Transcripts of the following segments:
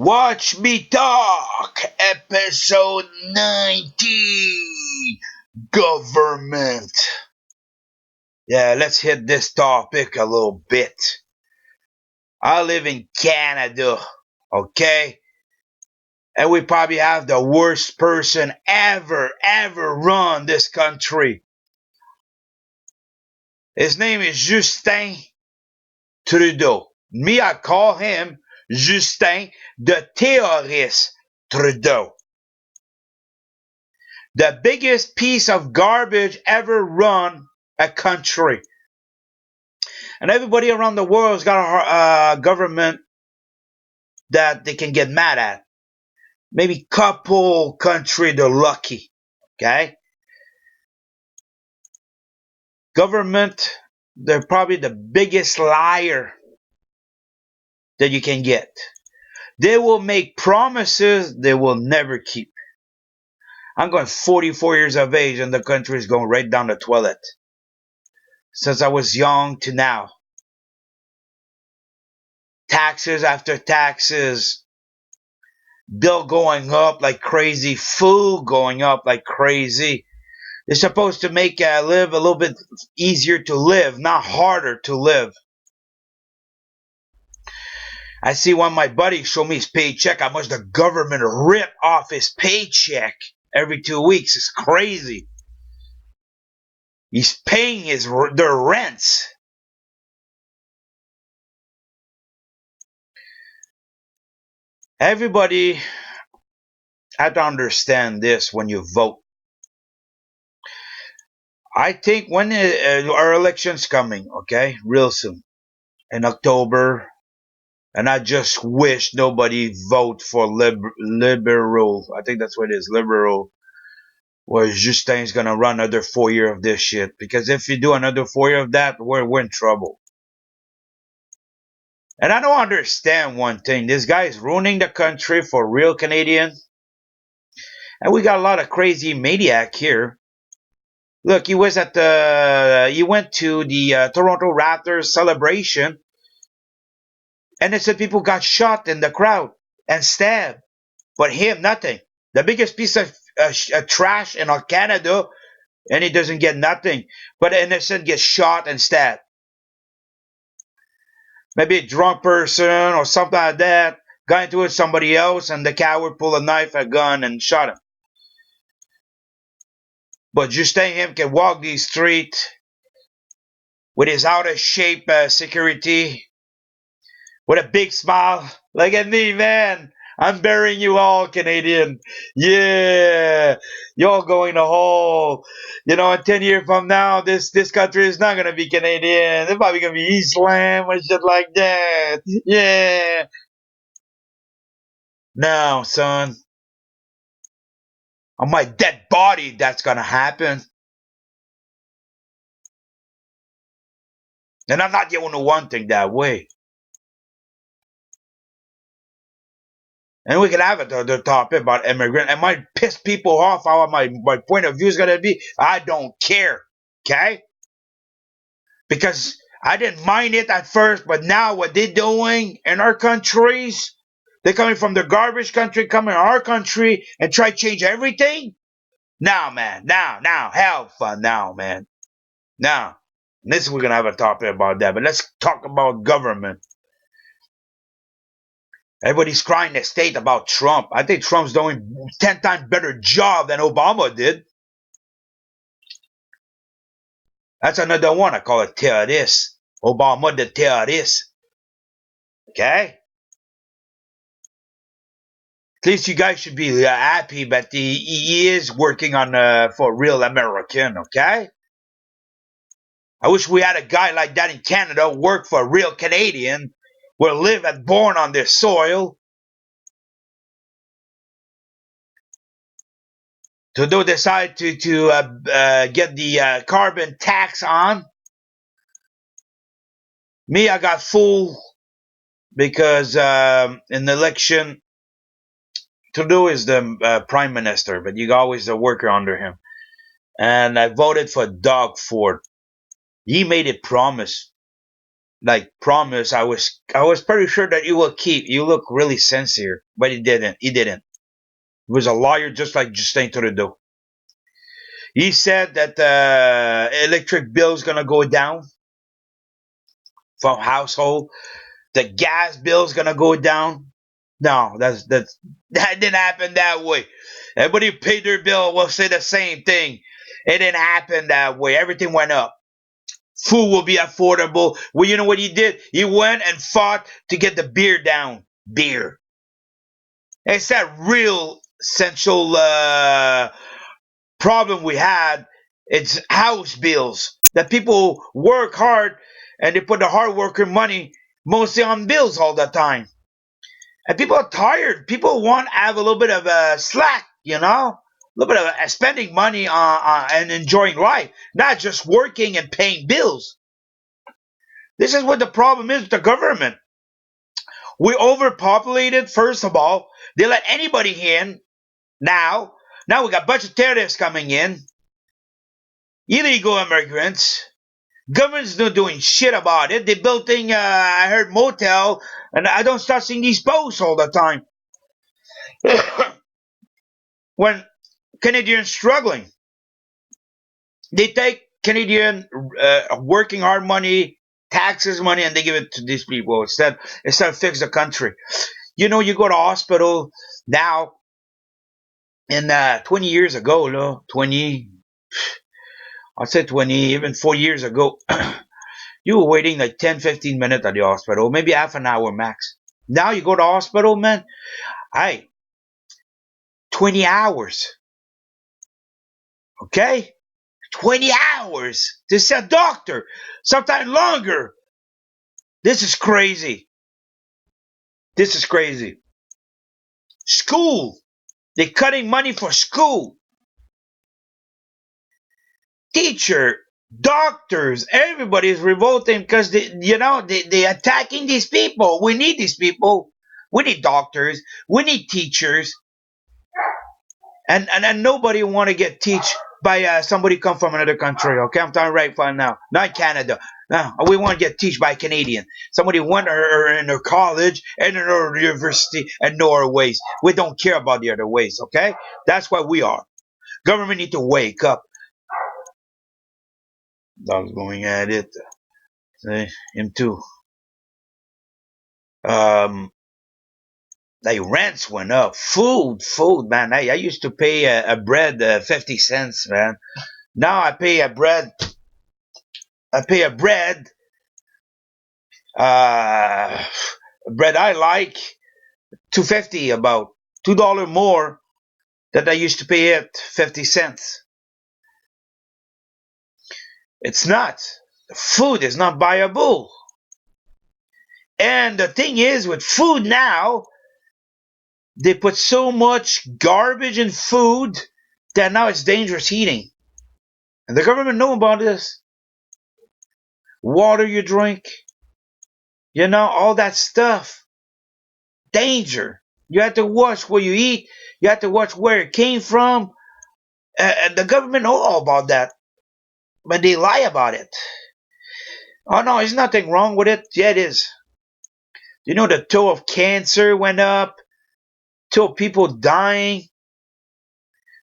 Watch Me Talk, episode 90, government. Yeah, let's hit this topic a little bit. I live in Canada, okay? And we probably have the worst person ever run this country. His name is Justin Trudeau. Me, I call him Justin the Terrorist Trudeau. The biggest piece of garbage ever run a country. And everybody around the world's got a government that they can get mad at. Maybe couple country they're lucky. Okay? Government, they're probably the biggest liar that you can get. They will make promises they will never keep. I'm going 44 years of age and the country is going right down the toilet. Since I was young to now. Taxes after taxes. Bill going up like crazy. Food going up like crazy. They're supposed to make live a little bit easier to live, not harder to live. I see one of my buddies show me his paycheck, how much the government rip off his paycheck every 2 weeks. It's crazy. He's paying their rents. Everybody had to understand this when you vote. I think when our election's coming, okay, real soon, in October, and I just wish nobody vote for liberal. I think that's what it is, liberal. Where Justin's gonna run another 4 years of this shit. Because if you do another 4 years of that, we're in trouble. And I don't understand one thing. This guy is ruining the country for real Canadians. And we got a lot of crazy maniac here. Look, he went to the Toronto Raptors celebration, and it said people got shot in the crowd and stabbed, but him nothing. The biggest piece of trash in Canada, and he doesn't get nothing. But an innocent gets shot and stabbed. Maybe a drunk person or something like that got into it with somebody else, and the coward pulled a knife, a gun, and shot him. But Justin him can walk these streets with his out of shape security, with a big smile. Look at me, man. I'm burying you all, Canadian. Yeah. You're going to hole. You know, in 10 years from now, this country is not going to be Canadian. It's probably going to be Islam or shit like that. Yeah. No, son. On my dead body, that's going to happen. And I'm not the only one think that way. And we can have it, the topic about immigrant. It might piss people off how my point of view is going to be. I don't care. Okay? Because I didn't mind it at first, but now what they're doing in our countries, they're coming from the garbage country, coming to our country and try to change everything. Now, man. Now. Hell fun now, man. Now. This we're going to have a topic about that. But let's talk about government. Everybody's crying the state about Trump. I think Trump's doing 10 times better job than Obama did. That's another one. I call it terrorist. Obama the terrorist. Okay? At least you guys should be happy that he is working on for real American, okay? I wish we had a guy like that in Canada work for a real Canadian, will live and born on this soil. Trudeau decide to get the carbon tax on. Me, I got fooled because in the election, Trudeau is the prime minister, but you always a worker under him. And I voted for Doug Ford. He made a promise. like promise. I was pretty sure that you will keep. You look really sincere, but he didn't. He didn't. He was a liar, just like Justin Trudeau. He said that the electric bill is gonna go down from household. The gas bill is gonna go down. No, that didn't happen that way. Everybody who paid their bill will say the same thing. It didn't happen that way. Everything went up. Food will be affordable. Well, you know what he did? He went and fought to get the beer down. Beer. It's that real essential problem we had. It's house bills. That people work hard and they put the hard worker money mostly on bills all the time. And people are tired. People want to have a little bit of a slack, a little bit of spending money and enjoying life, not just working and paying bills. This is what the problem is with the government. We overpopulated, first of all. They let anybody in now. Now we got a bunch of terrorists coming in, illegal immigrants. Government's not doing shit about it. They're building, I heard, motel, and I don't start seeing these posts all the time. When Canadians struggling, they take Canadian working hard money, taxes money, and they give it to these people instead of fix the country. You go to hospital now. And 20 years ago, no, 20, I'd say 20, even 4 years ago, you were waiting like 10, 15 minutes at the hospital, maybe half an hour max. Now you go to hospital, man, hey, 20 hours, okay? 20 hours to see a doctor, sometimes longer. This is crazy. This is crazy. School, they're cutting money for school. Teacher, doctors, everybody is revolting because they attacking these people. We need these people. We need doctors. We need teachers. And nobody want to get teach by somebody come from another country. Okay, I'm talking right fine now. Not Canada. No, we want to get teach by Canadian. Somebody went in their college and in our university and know our ways. We don't care about the other ways. Okay, that's what we are. Government need to wake up. Dog's going at it. Him too. Um, like rents went up. Food, man. I used to pay a bread 50 cents, man. Now I pay a bread. I pay a bread. Uh, bread I like 2.50, about $2 more that I used to pay it 50 cents. It's not. The food is not buyable. And the thing is, with food now, they put so much garbage in food that now it's dangerous eating. And the government know about this. Water you drink, all that stuff. Danger. You have to watch what you eat. You have to watch where it came from. And the government know all about that. But they lie about it. Oh no, there's nothing wrong with it. Yeah, it is. The toll of cancer went up. Toll of people dying.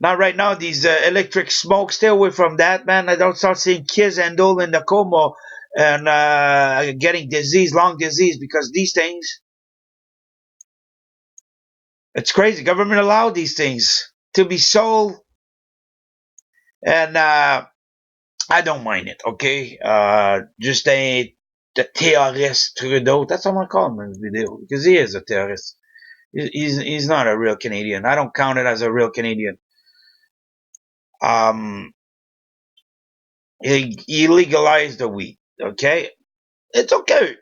Now, right now, these electric smoke, stay away from that, man. I don't start seeing kids enrolled in the coma and getting disease, lung disease, because these things, it's crazy. Government allowed these things to be sold, and I don't mind it, okay? Just the terrorist Trudeau, that's how I call him in the video, because he is a terrorist. He's not a real Canadian. I don't count it as a real Canadian. He legalized the weed, okay? It's okay.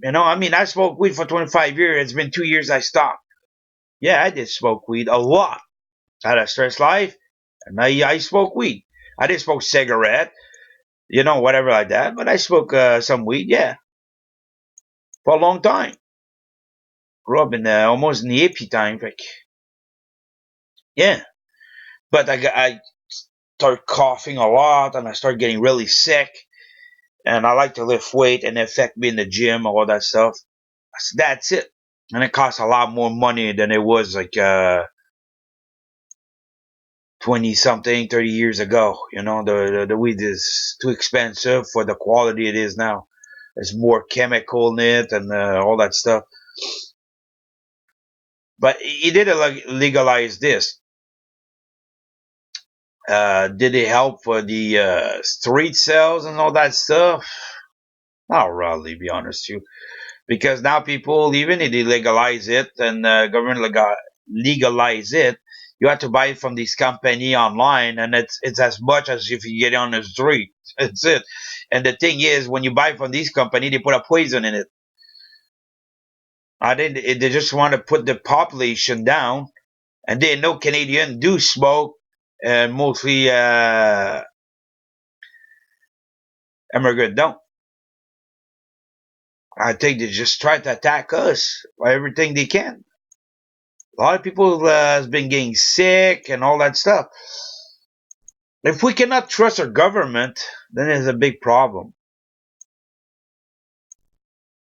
I smoked weed for 25 years. It's been 2 years I stopped. Yeah, I did smoke weed a lot. I had a stress life, and I smoke weed. I didn't smoke cigarette, whatever like that, but I smoke some weed, yeah, for a long time. Grew up in almost in the hippie time, like, yeah. But I started coughing a lot, and I started getting really sick. and I like to lift weight and affect me in the gym, all that stuff. That's it. And it costs a lot more money than it was like 20 something, 30 years ago. You know, the weed is too expensive for the quality it is now. There's more chemical in it and all that stuff. But he did legalize this. Did it help for the street sales and all that stuff? Not really, be honest with you. Because now people, even if they legalize it and government legalize it, you have to buy it from this company online, and it's as much as if you get on the street. That's it. And the thing is, when you buy from this company, they put a poison in it. I didn't. They just want to put the population down, and they know Canadians do smoke, and mostly immigrant don't. I think they just try to attack us by everything they can. A lot of people has been getting sick and all that stuff. If we cannot trust our government, then it's a big problem.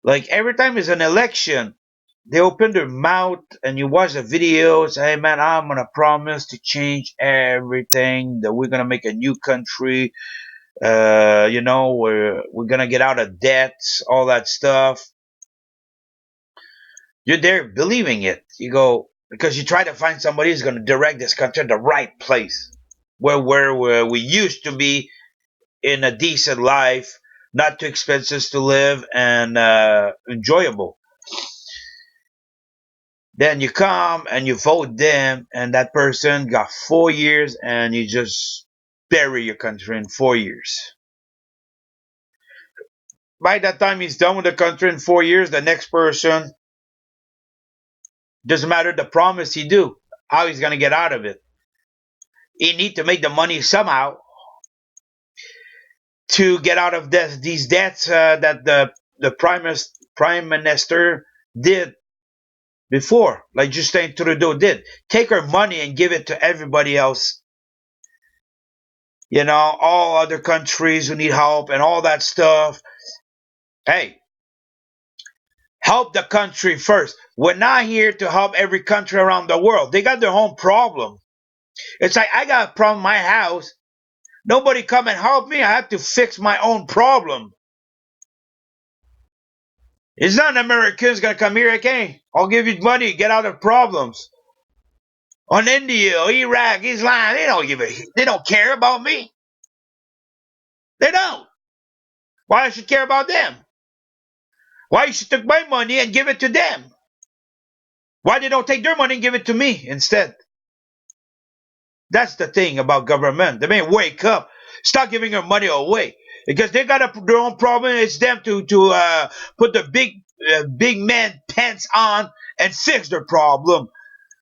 Like every time there's an election, they open their mouth and you watch the videos. Hey man, I'm gonna promise to change everything. That we're gonna make a new country. We're gonna get out of debts, all that stuff. You're there believing it. You go because you try to find somebody who's gonna direct this country to the right place, where we used to be in a decent life, not too expensive to live, and enjoyable. Then you come and you vote them, and that person got 4 years, and you just bury your country in 4 years. By that time he's done with the country in 4 years, the next person doesn't matter the promise he do, how he's gonna get out of it. He need to make the money somehow to get out of these debts that the prime minister did before, like Justin Trudeau did. Take our money and give it to everybody else. You know, all other countries who need help and all that stuff. Hey, help the country first. We're not here to help every country around the world. They got their own problem. It's like I got a problem in my house. Nobody come and help me. I have to fix my own problem. It's not Americans gonna come here, okay? I'll give you money, get out of problems. On India, Iraq, Islam, they don't care about me. They don't. Why I should care about them? Why you should take my money and give it to them? Why they don't take their money and give it to me instead? That's the thing about government. They may wake up, stop giving their money away because they got their own problem. It's them to put the big man pants on and fix their problem.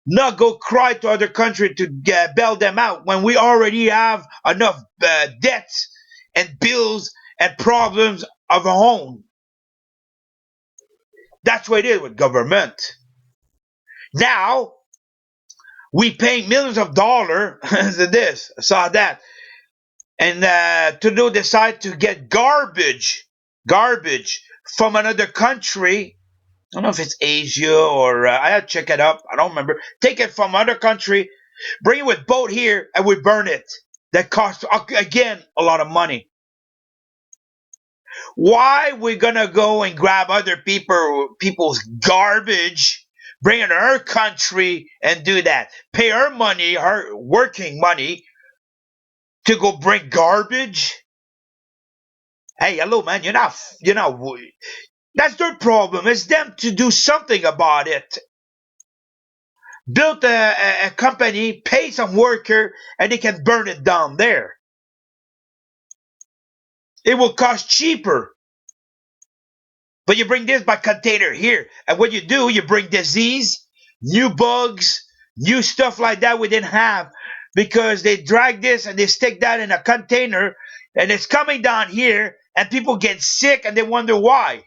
Not go cry to other country to bail them out when we already have enough debts and bills and problems of our own. That's what it is with government. Now we pay millions of dollars to this, I saw that, and Trudeau decide to get garbage from another country. I don't know if it's Asia or I had to check it up. I don't remember. Take it from another country, bring it with boat here, and we burn it. That costs again a lot of money. Why we gonna go and grab other people's garbage, bring it to our country and do that? Pay our money, our working money, to go bring garbage? Hey, hello, man. That's their problem. It's them to do something about it. Build a company, pay some worker, and they can burn it down there. It will cost cheaper. But you bring this by container here. And what you do, you bring disease, new bugs, new stuff like that we didn't have. Because they drag this and they stick that in a container and it's coming down here and people get sick and they wonder why.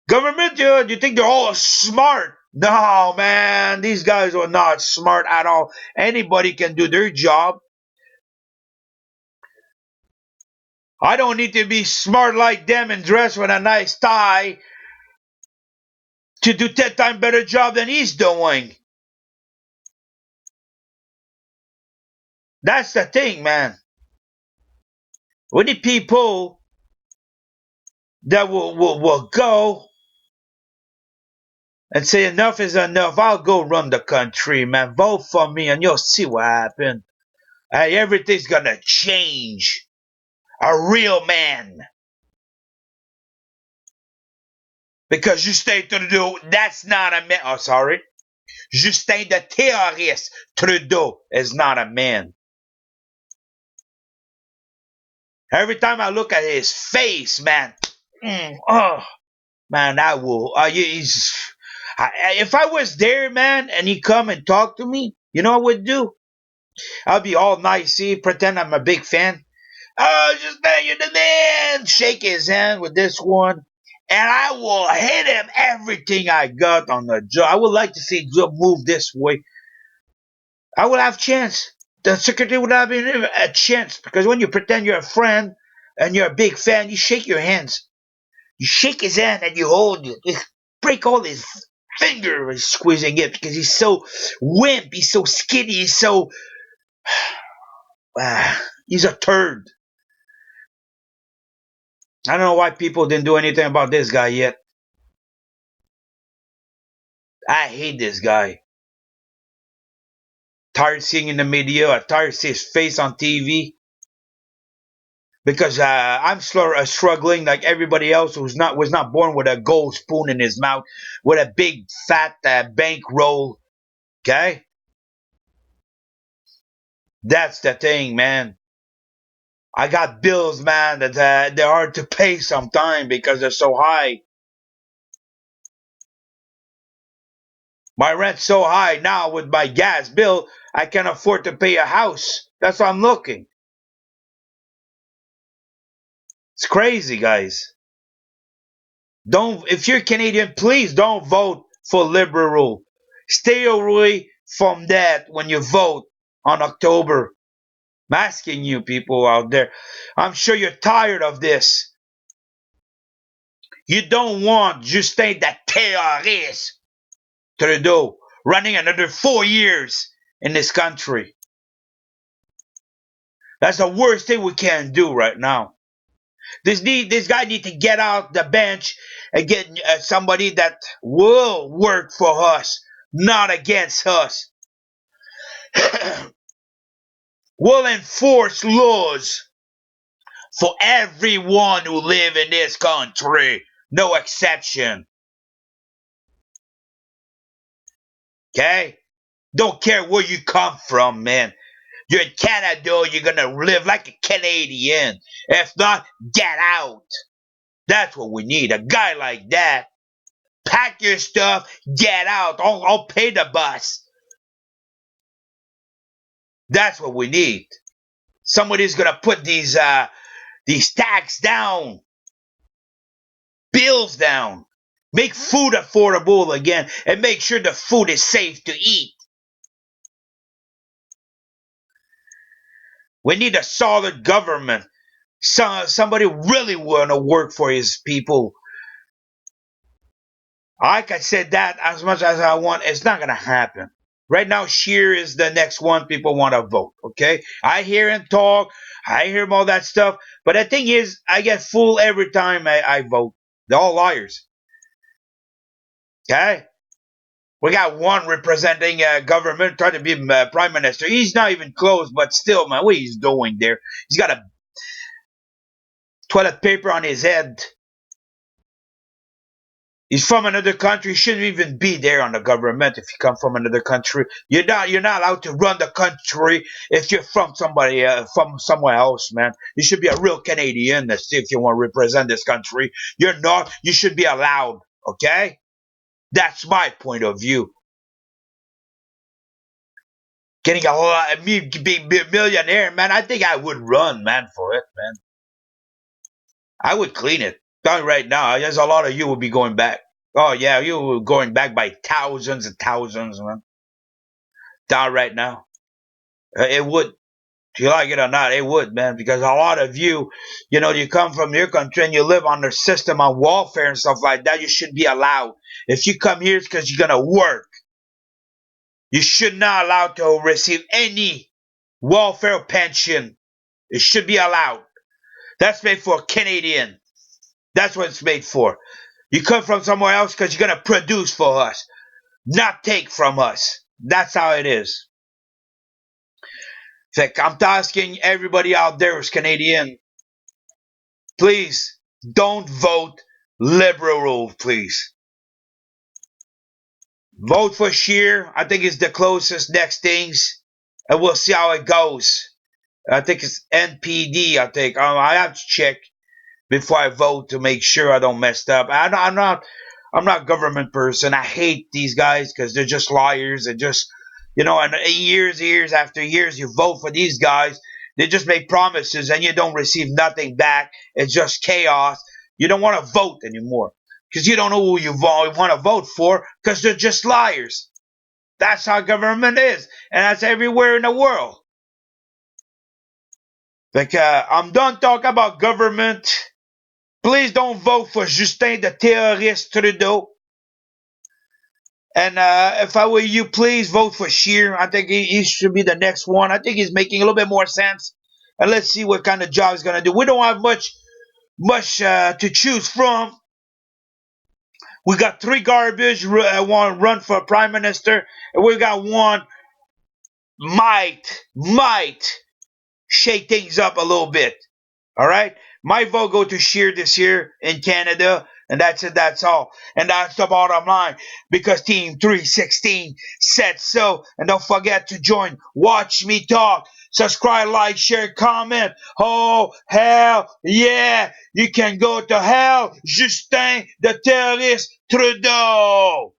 Government, dude, you think they're all smart? No, man, these guys are not smart at all. Anybody can do their job. I don't need to be smart like them and dress with a nice tie to do 10 times better job than he's doing. That's the thing, man. We need people that will go and say enough is enough. I'll go run the country, man. Vote for me and you'll see what happens. Hey, everything's gonna change. A real man. Because Justin Trudeau, that's not a man. Oh, sorry. Justin the terrorist Trudeau is not a man. Every time I look at his face, man, oh, man, I will. If I was there, man, and he come and talk to me, you know what I would do? I'll be all nice, see, pretend I'm a big fan. Oh, just man, you're the man. Shake his hand with this one. And I will hit him everything I got on the jaw. I would like to see Joe move this way. I would have chance. The secretary would have a chance. Because when you pretend you're a friend and you're a big fan, you shake your hands. You shake his hand and you hold it. You break all his fingers squeezing it because he's so wimp. He's so skinny. He's so... he's a turd. I don't know why people didn't do anything about this guy yet. I hate this guy. Tired seeing in the media. I'm tired seeing his face on TV. Because I'm struggling like everybody else who was not born with a gold spoon in his mouth, with a big fat bankroll. Okay, that's the thing, man. I got bills, man, that they're hard to pay sometime because they're so high. My rent's so high now with my gas bill, I can't afford to pay a house. That's why I'm looking. It's crazy, guys. If you're Canadian, please don't vote for Liberal. Stay away from that when you vote on October. I'm asking you people out there. I'm sure you're tired of this. You don't want Justin the terrorist Trudeau running another 4 years in this country. That's the worst thing we can do right now. This guy need to get out the bench and get somebody that will work for us, not against us. Will enforce laws for everyone who live in this country, no exception. Okay? Don't care where you come from, man. You're in Canada, you're gonna live like a Canadian. If not, get out. That's what we need. A guy like that. Pack your stuff, get out. I'll pay the bus. That's what we need. Somebody's gonna put these tax down, bills down, make food affordable again, and make sure the food is safe to eat. We need a solid government. Somebody really want to work for his people. Like I said, that as much as I want, it's not gonna happen. Right now, Scheer is the next one people want to vote. Okay, I hear him talk, I hear him all that stuff, but the thing is, I get fooled every time I vote. They're all liars. Okay, we got one representing government trying to be prime minister. He's not even close, but still, man, what he's doing there? He's got a toilet paper on his head. He's from another country. He shouldn't even be there on the government if you come from another country. You're not allowed to run the country if you're from from somewhere else, man. You should be a real Canadian if you want to represent this country. You're not. You should be allowed. Okay, that's my point of view. Getting a lot, me being a millionaire, man. I think I would run, man, for it, man. I would clean it. Done right now. There's a lot of you will be going back. Oh yeah, you were going back by thousands and thousands, man. Down right now. It would. Do you like it or not? It would, man, because a lot of you, you come from your country and you live on the system on welfare and stuff like that. You should be allowed. If you come here, it's because you're gonna work. You should not allow to receive any welfare pension. It should be allowed. That's made for Canadian. That's what it's made for. You come from somewhere else because you're gonna produce for us, not take from us. That's how it is. Like I'm asking everybody out there who's Canadian, please don't vote liberal, please. Vote for Scheer. I think it's the closest next things, and we'll see how it goes. I think it's NPD. I think I have to check before I vote to make sure I don't mess up. I'm not a government person. I hate these guys because they're just liars and just and years after years you vote for these guys. They just make promises and you don't receive nothing back. It's just chaos. You don't want to vote anymore because you don't know who you want to vote for because they're just liars. That's how government is, and that's everywhere in the world. Like I'm done talking about government. Please don't vote for Justin the terrorist Trudeau. And if I were you, please vote for Scheer. I think he should be the next one. I think he's making a little bit more sense. And let's see what kind of job he's gonna do. We don't have much to choose from. We got three garbage. One run for prime minister, and we got one might shake things up a little bit. All right. My vote go to Scheer this year in Canada, and that's it. That's all, and that's the bottom line. Because Team 316 said so. And don't forget to join. Watch me talk. Subscribe, like, share, comment. Oh hell yeah! You can go to hell, Justin the terrorist Trudeau.